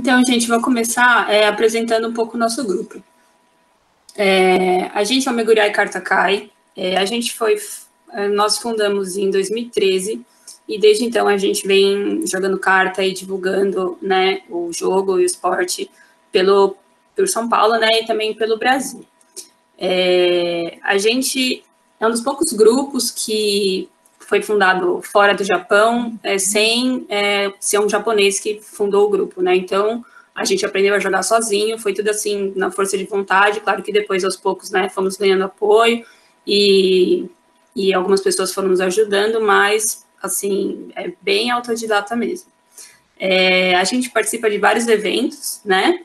Então, gente, vou começar apresentando um pouco o nosso grupo. A gente é o Meguriai Karta-Kai. Nós fundamos em 2013 e desde então a gente vem jogando carta e divulgando, né, o jogo e o esporte por São Paulo, né, e também pelo Brasil. A gente é um dos poucos grupos que foi fundado fora do Japão, sem ser um japonês que fundou o grupo, né? Então, a gente aprendeu a jogar sozinho, foi tudo assim, na força de vontade. Claro que depois, aos poucos, né, fomos ganhando apoio e algumas pessoas foram nos ajudando, mas, assim, é bem autodidata mesmo. A gente participa de vários eventos, né?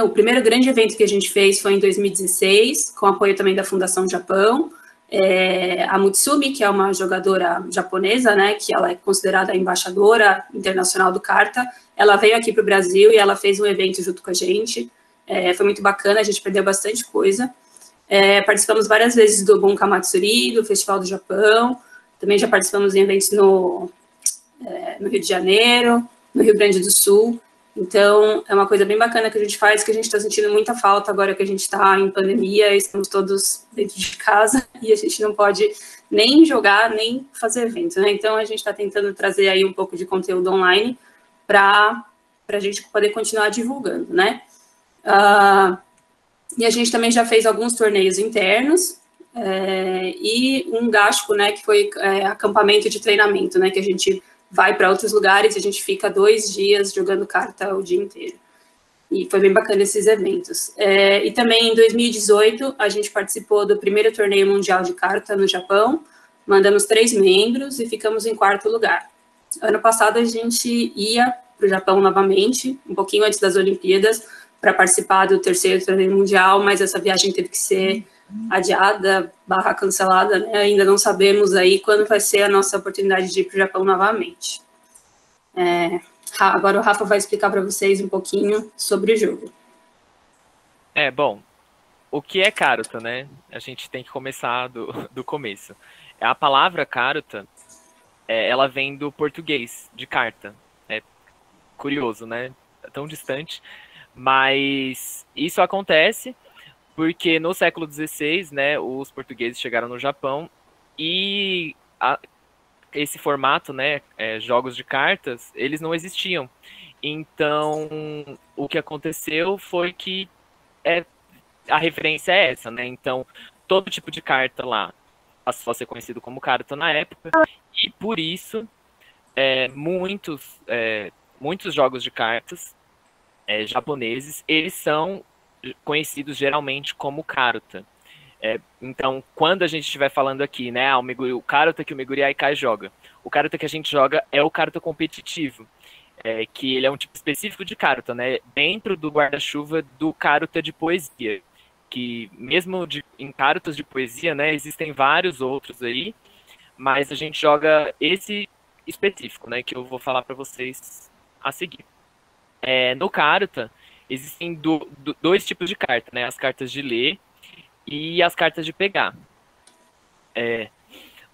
O primeiro grande evento que a gente fez foi em 2016, com apoio também da Fundação Japão. A Mutsumi, que é uma jogadora japonesa, né, que ela é considerada a embaixadora internacional do Karta, ela veio aqui para o Brasil e ela fez um evento junto com a gente. Foi muito bacana, a gente aprendeu bastante coisa. Participamos várias vezes do Bunka Matsuri, do Festival do Japão, também já participamos em eventos no Rio de Janeiro, no Rio Grande do Sul. Então, é uma coisa bem bacana que a gente faz, que a gente está sentindo muita falta agora que a gente está em pandemia, estamos todos dentro de casa e a gente não pode nem jogar, nem fazer evento, né? Então, a gente está tentando trazer aí um pouco de conteúdo online para a gente poder continuar divulgando, né? E a gente também já fez alguns torneios internos e um Gashko, né, que foi acampamento de treinamento, né, que a gente vai para outros lugares e a gente fica 2 dias jogando carta o dia inteiro. E foi bem bacana esses eventos. E também em 2018, a gente participou do primeiro torneio mundial de carta no Japão, mandamos 3 membros e ficamos em 4º lugar. Ano passado, a gente ia para o Japão novamente, um pouquinho antes das Olimpíadas, para participar do 3º torneio mundial, mas essa viagem teve que ser adiada, cancelada, né? Ainda não sabemos aí quando vai ser a nossa oportunidade de ir para o Japão novamente. Agora o Rafa vai explicar para vocês um pouquinho sobre o jogo. Bom, o que é Karuta, né? A gente tem que começar do começo. A palavra Karuta, ela vem do português, de carta. É curioso, né? É tão distante. Mas isso acontece porque no século XVI, né, os portugueses chegaram no Japão e esse formato, né, jogos de cartas, eles não existiam. Então, o que aconteceu foi que a referência é essa, né? Então, todo tipo de carta lá passou a ser conhecido como carta na época e por isso muitos jogos de cartas japoneses, eles são conhecidos geralmente como Karuta. Então, quando a gente estiver falando aqui, né, o Karuta que o Meguriai Kai joga, o Karuta que a gente joga é o Karuta competitivo, que ele é um tipo específico de Karuta, né, dentro do guarda-chuva do Karuta de poesia, que mesmo em Karutas de poesia, né, existem vários outros aí, mas a gente joga esse específico, né, que eu vou falar para vocês a seguir. No Karuta, existem 2 tipos de carta, né? As cartas de ler e as cartas de pegar.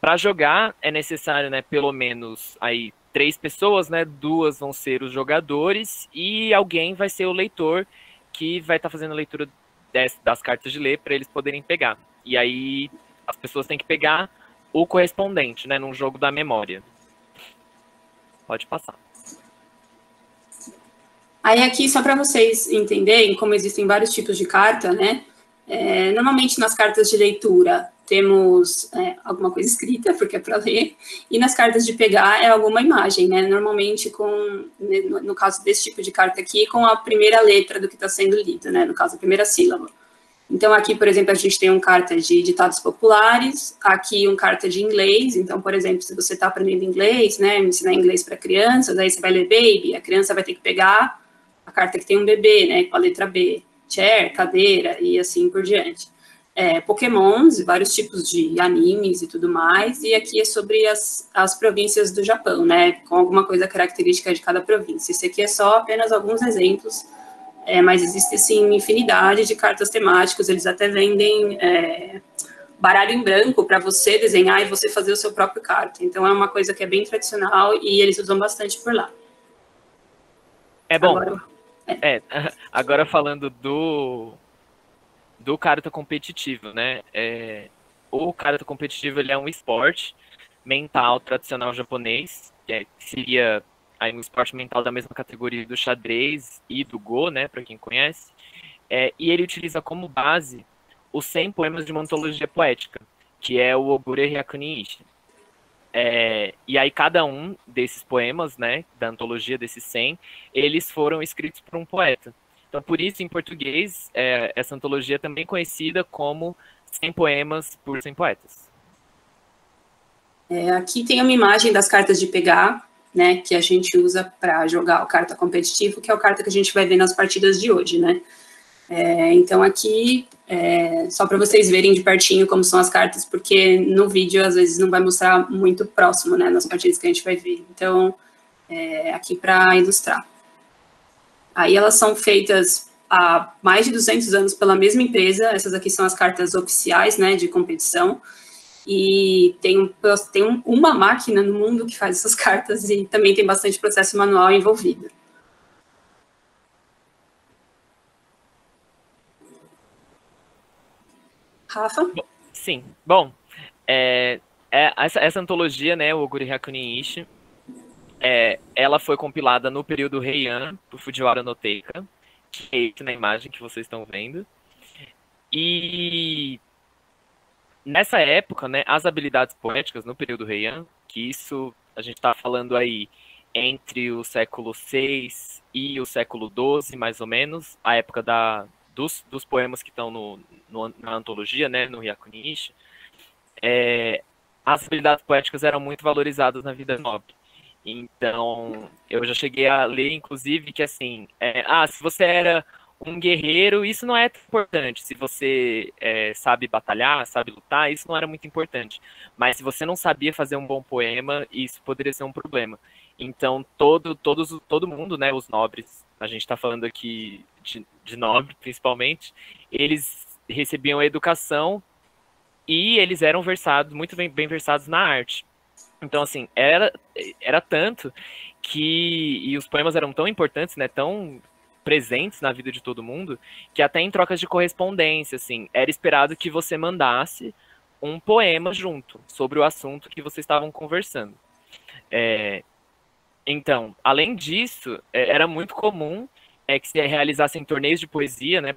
Para jogar, é necessário, né, pelo menos aí 3 pessoas, né? 2 vão ser os jogadores e alguém vai ser o leitor que vai estar fazendo a leitura das cartas de ler para eles poderem pegar. E aí as pessoas têm que pegar o correspondente, né? Num jogo da memória. Pode passar. Aí aqui, só para vocês entenderem como existem vários tipos de carta, né? Normalmente nas cartas de leitura temos alguma coisa escrita, porque é para ler, e nas cartas de pegar é alguma imagem, né? Normalmente no caso desse tipo de carta aqui, com a primeira letra do que está sendo lido, né? No caso, a primeira sílaba. Então aqui, por exemplo, a gente tem um carta de ditados populares, aqui um carta de inglês. Então, por exemplo, se você está aprendendo inglês, né? Ensinar inglês para crianças, aí você vai ler baby, a criança vai ter que pegar a carta que tem um bebê, né, com a letra B, chair, cadeira, e assim por diante. Pokémons, vários tipos de animes e tudo mais, e aqui é sobre as províncias do Japão, né, com alguma coisa característica de cada província. Esse aqui é só apenas alguns exemplos, mas existe, sim, infinidade de cartas temáticas, eles até vendem baralho em branco para você desenhar e você fazer o seu próprio carta. Então, é uma coisa que é bem tradicional e eles usam bastante por lá. Bom, Agora, agora falando do karate competitivo, né? O karate competitivo ele é um esporte mental tradicional japonês, que seria aí um esporte mental da mesma categoria do xadrez e do Go, né, para quem conhece. E ele utiliza como base os 100 poemas de uma antologia poética, que é o Ogure Hyakunin Ishi. E aí cada um desses poemas, né, da antologia desses 100, eles foram escritos por um poeta. Então, por isso, em português, essa antologia é também conhecida como 100 poemas por 100 poetas. aqui tem uma imagem das cartas de pegar, né, que a gente usa para jogar o carta competitivo, que é a carta que a gente vai ver nas partidas de hoje, né. Então, aqui, só para vocês verem de pertinho como são as cartas, porque no vídeo, às vezes, não vai mostrar muito próximo, né, nas partidas que a gente vai ver. Então, aqui para ilustrar. Aí elas são feitas há mais de 200 anos pela mesma empresa. Essas aqui são as cartas oficiais, né, de competição. E tem uma máquina no mundo que faz essas cartas e também tem bastante processo manual envolvido. Rafa? Sim. Bom, essa antologia, né, o Oguri Hyakunin Ishi, ela foi compilada no período Heian, por Fujiwara no Teika, que é esse na imagem que vocês estão vendo. E nessa época, né, as habilidades poéticas no período Heian, que isso a gente está falando aí entre o século VI e o século XII, mais ou menos, a época dos poemas que estão na antologia, né, no Hyakunin Ishi, as habilidades poéticas eram muito valorizadas na vida nobre. Então, eu já cheguei a ler, inclusive, que assim, se você era um guerreiro, isso não é tão importante. Se você sabe batalhar, sabe lutar, isso não era muito importante. Mas se você não sabia fazer um bom poema, isso poderia ser um problema. Então, todo mundo, né, os nobres, a gente está falando aqui de nobre, principalmente, eles recebiam a educação e eles eram versados, muito bem versados na arte. Então, assim, era tanto e os poemas eram tão importantes, né, tão presentes na vida de todo mundo, que até em trocas de correspondência, assim, era esperado que você mandasse um poema junto, sobre o assunto que vocês estavam conversando. Então, além disso, era muito comum que se realizassem torneios de poesia, né,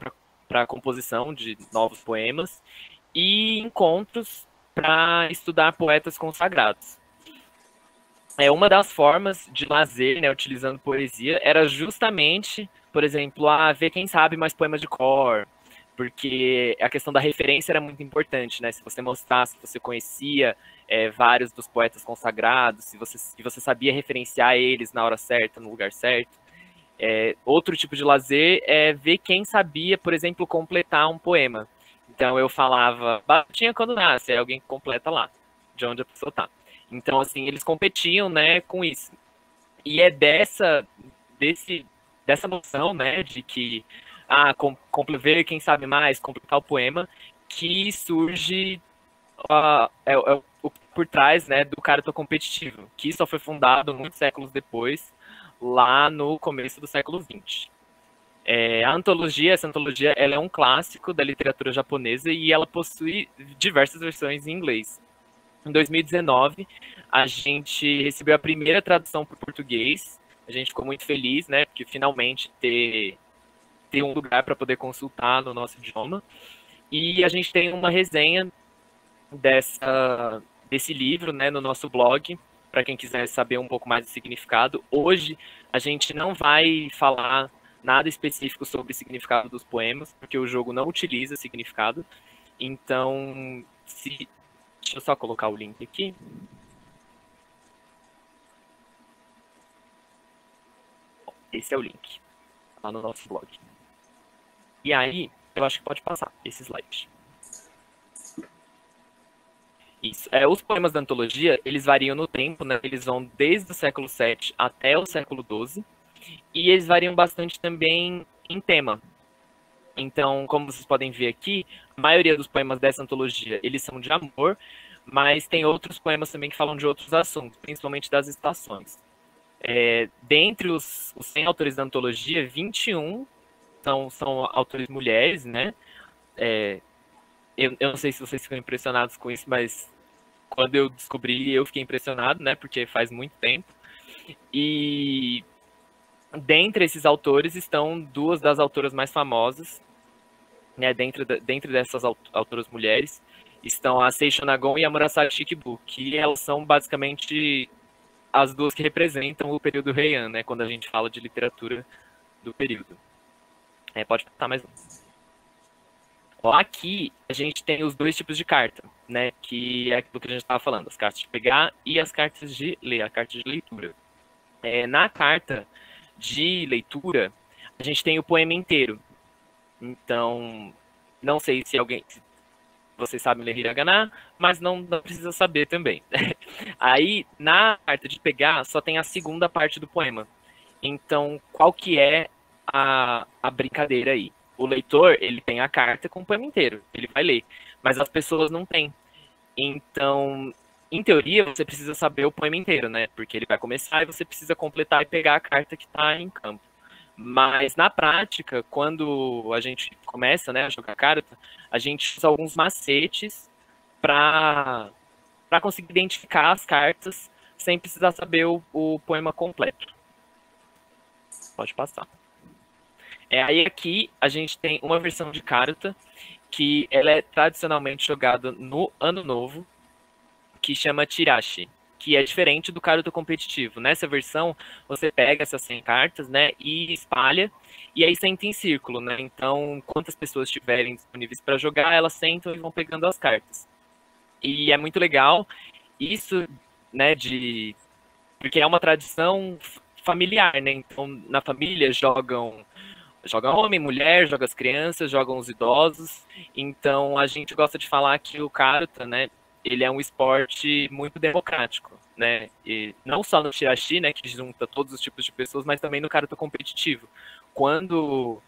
para a composição de novos poemas, e encontros para estudar poetas consagrados. Uma das formas de lazer, né, utilizando poesia, era justamente, por exemplo, ver quem sabe mais poemas de cor, porque a questão da referência era muito importante, né? Se você mostrasse que você conhecia vários dos poetas consagrados, se você sabia referenciar eles na hora certa, no lugar certo. Outro tipo de lazer é ver quem sabia, por exemplo, completar um poema. Então eu falava, batinha quando nasce, alguém que completa lá, de onde a pessoa está. Então, assim, eles competiam, né, com isso. E é dessa noção, né, de que, ver quem sabe mais, completar o poema, que surge por trás, né, do karate competitivo, que só foi fundado muitos séculos depois, lá no começo do século XX. Essa antologia, ela é um clássico da literatura japonesa e ela possui diversas versões em inglês. Em 2019, a gente recebeu a primeira tradução para o português. A gente ficou muito feliz, né? Porque finalmente ter um lugar para poder consultar no nosso idioma. E a gente tem uma resenha desse livro, né, no nosso blog, para quem quiser saber um pouco mais do significado. Hoje, a gente não vai falar nada específico sobre o significado dos poemas, porque o jogo não utiliza significado. Então, deixa eu só colocar o link aqui. Esse é o link, lá no nosso blog. E aí, eu acho que pode passar esse slide. Isso. Os poemas da antologia, eles variam no tempo, né? Eles vão desde o século VII até o século XII. E eles variam bastante também em tema. Então, como vocês podem ver aqui, a maioria dos poemas dessa antologia, eles são de amor, mas tem outros poemas também que falam de outros assuntos, principalmente das estações. Dentre os 100 autores da antologia, 21 são autores mulheres, né? Eu não sei se vocês ficam impressionados com isso, mas quando eu descobri, eu fiquei impressionado, né? Porque faz muito tempo. E dentre esses autores estão duas das autoras mais famosas, né? Dentro dessas autoras mulheres, estão a Seisho Nagon e a Murasaki Shikibu, que elas são basicamente as duas que representam o período Heian, né? Quando a gente fala de literatura do período. Pode botar mais um. Aqui a gente tem os dois tipos de carta, né? Que é aquilo que a gente estava falando, as cartas de pegar e as cartas de ler, a carta de leitura. Na carta de leitura, a gente tem o poema inteiro. Então, não sei se vocês sabem ler hiragana, mas não precisa saber também. Aí, na carta de pegar, só tem a segunda parte do poema. Então, qual que é a brincadeira aí? O leitor, ele tem a carta com o poema inteiro, ele vai ler, mas as pessoas não têm. Então, em teoria, você precisa saber o poema inteiro, né? Porque ele vai começar e você precisa completar e pegar a carta que está em campo. Mas, na prática, quando a gente começa, né, a jogar carta, a gente usa alguns macetes para conseguir identificar as cartas sem precisar saber o poema completo. Pode passar. Aí aqui a gente tem uma versão de carta que ela é tradicionalmente jogada no Ano Novo, que chama Chirashi, que é diferente do Karuta competitivo. Nessa versão, você pega essas 100 cartas, né, e espalha, e aí senta em círculo, né? Então, quantas pessoas estiverem disponíveis para jogar, elas sentam e vão pegando as cartas. E é muito legal isso, né, porque é uma tradição familiar, né? Então, na família jogam homem, mulher, joga as crianças, jogam os idosos. Então, a gente gosta de falar que o Karuta, né, ele é um esporte muito democrático, né? E não só no Shirashi, né, que junta todos os tipos de pessoas, mas também no Karuta competitivo. Quando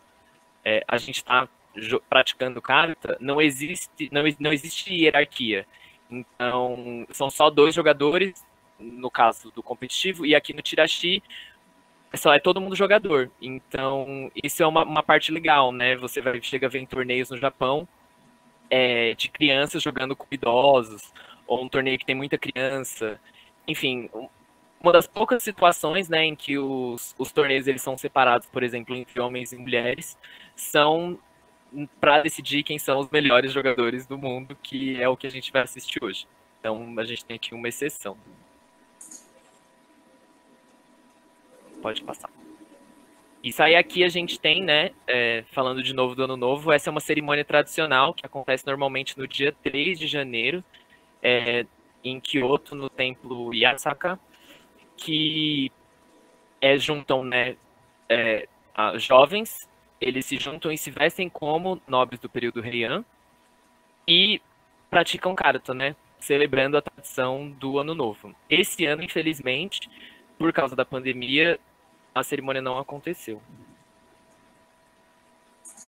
a gente está praticando Karuta, não existe hierarquia. Então, são só 2 jogadores, no caso do competitivo, e aqui no Chirashi é todo mundo jogador. Então, isso é uma parte legal, né? Você chega a ver em torneios no Japão de crianças jogando com idosos, ou um torneio que tem muita criança. Enfim, uma das poucas situações, né, em que os torneios eles são separados, por exemplo, entre homens e mulheres, são para decidir quem são os melhores jogadores do mundo, que é o que a gente vai assistir hoje. Então, a gente tem aqui uma exceção. Pode passar. Isso aí aqui a gente tem, né, falando de novo do Ano Novo, essa é uma cerimônia tradicional que acontece normalmente no dia 3 de janeiro, em Kyoto, no templo Yasaka, que juntam, né, jovens, eles se juntam e se vestem como nobres do período Heian e praticam Karuta, né, celebrando a tradição do Ano Novo. Esse ano, infelizmente, por causa da pandemia, a cerimônia não aconteceu.